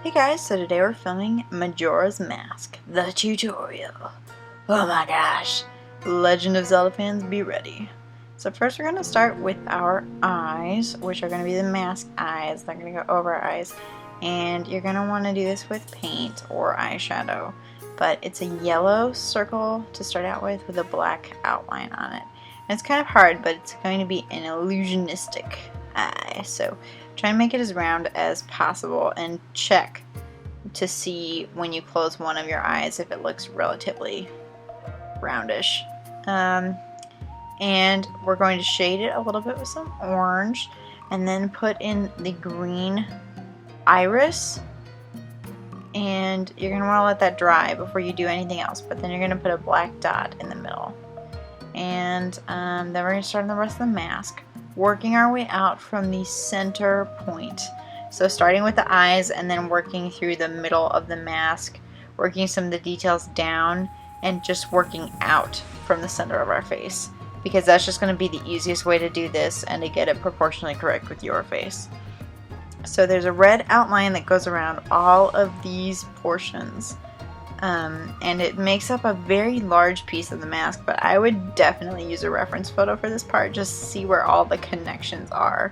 Hey guys, so today we're filming Majora's Mask, the tutorial. Oh my gosh, Legend of Zelda fans, be ready. So first we're going to start with our eyes, which are going to be the mask eyes. They're going to go over our eyes. And you're going to want to do this with paint or eyeshadow. But it's a yellow circle to start out with a black outline on it. And it's kind of hard, but it's going to be an illusionistic eye. So try and make it as round as possible and check to see when you close one of your eyes if it looks relatively roundish. And we're going to shade it a little bit with some orange and then put in the green iris, and you're going to want to let that dry before you do anything else, but then you're going to put a black dot in the middle. And then we're going to start on the rest of the mask, working our way out from the center point. So starting with the eyes and then working through the middle of the mask, working some of the details down and just working out from the center of our face, because that's just going to be the easiest way to do this and to get it proportionally correct with your face. So there's a red outline that goes around all of these portions. And it makes up a very large piece of the mask, but I would definitely use a reference photo for this part just to see where all the connections are.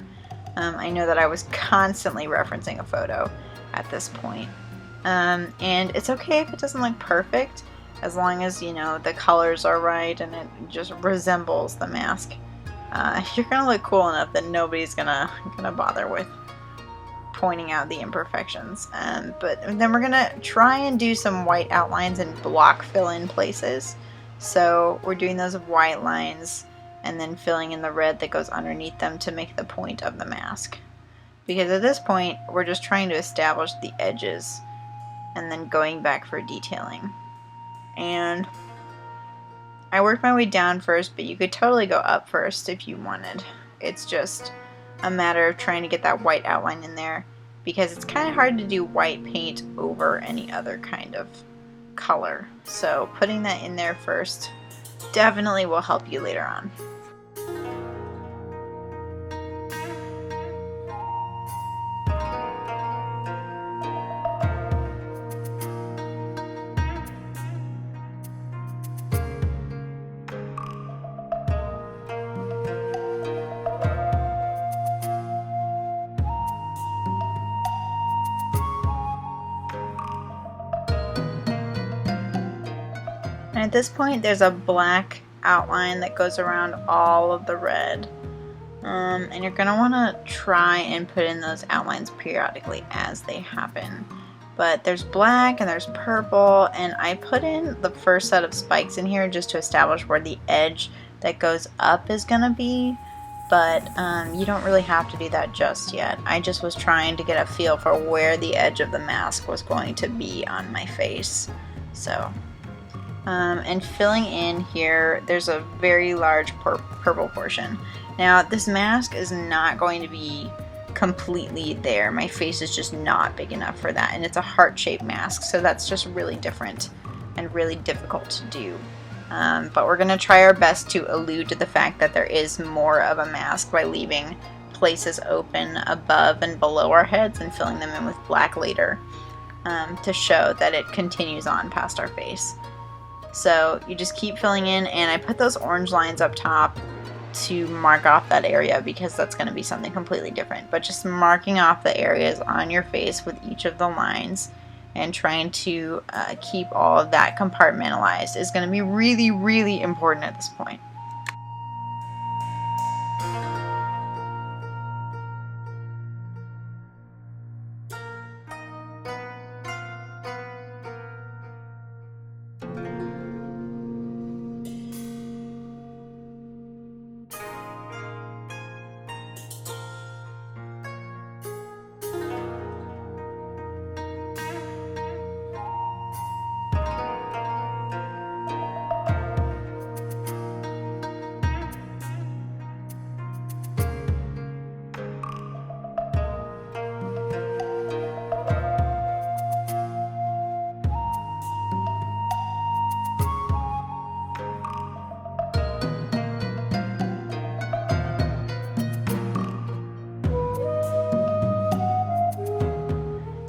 I know that I was constantly referencing a photo at this point. And it's okay if it doesn't look perfect, as long as, you know, the colors are right and it just resembles the mask. You're gonna look cool enough that nobody's gonna bother with pointing out the imperfections. But then we're gonna try and do some white outlines and block fill in places. So we're doing those white lines and then filling in the red that goes underneath them to make the point of the mask. Because at this point we're just trying to establish the edges and then going back for detailing. And I worked my way down first, but you could totally go up first if you wanted. It's just a matter of trying to get that white outline in there, because it's kind of hard to do white paint over any other kind of color. So putting that in there first definitely will help you later on. And at this point there's a black outline that goes around all of the red. And you're going to want to try and put in those outlines periodically as they happen. But there's black and there's purple, and I put in the first set of spikes in here just to establish where the edge that goes up is going to be. But you don't really have to do that just yet. I just was trying to get a feel for where the edge of the mask was going to be on my face. So, and filling in here, there's a very large purple portion. Now, this mask is not going to be completely there. My face is just not big enough for that, and it's a heart-shaped mask, so that's just really different and really difficult to do. But we're going to try our best to allude to the fact that there is more of a mask by leaving places open above and below our heads and filling them in with black later, to show that it continues on past our face. So you just keep filling in, and I put those orange lines up top to mark off that area because that's going to be something completely different. But just marking off the areas on your face with each of the lines and trying to keep all of that compartmentalized is going to be really, really important at this point.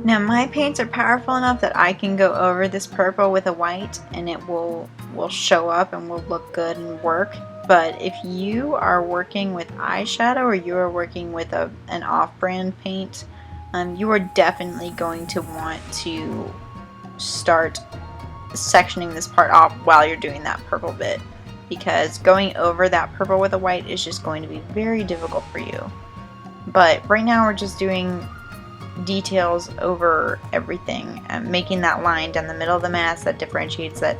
Now my paints are powerful enough that I can go over this purple with a white and it will show up and will look good and work. But if you are working with eyeshadow or you are working with an off-brand paint, you are definitely going to want to start sectioning this part off while you're doing that purple bit, because going over that purple with a white is just going to be very difficult for you. But right now we're just doing details over everything, making that line down the middle of the mask that differentiates that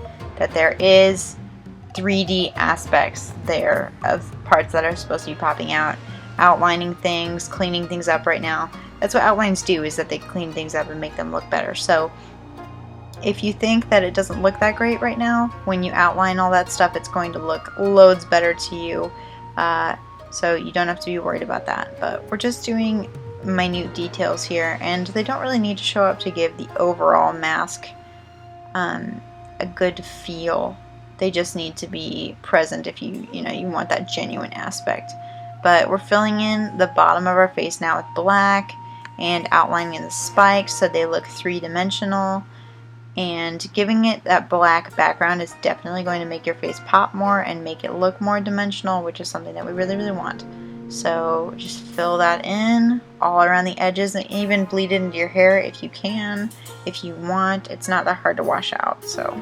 there is 3D aspects there of parts that are supposed to be popping out, outlining things, cleaning things up. Right now that's what outlines do, is that they clean things up and make them look better. So if you think that it doesn't look that great right now, when you outline all that stuff, it's going to look loads better to you. So you don't have to be worried about that. But we're just doing minute details here, and they don't really need to show up to give the overall mask a good feel. They just need to be present if you want that genuine aspect. But we're filling in the bottom of our face now with black and outlining the spikes so they look three-dimensional. And giving it that black background is definitely going to make your face pop more and make it look more dimensional, which is something that we really, really want. So just fill that in all around the edges and even bleed it into your hair if you can, if you want. It's not that hard to wash out. So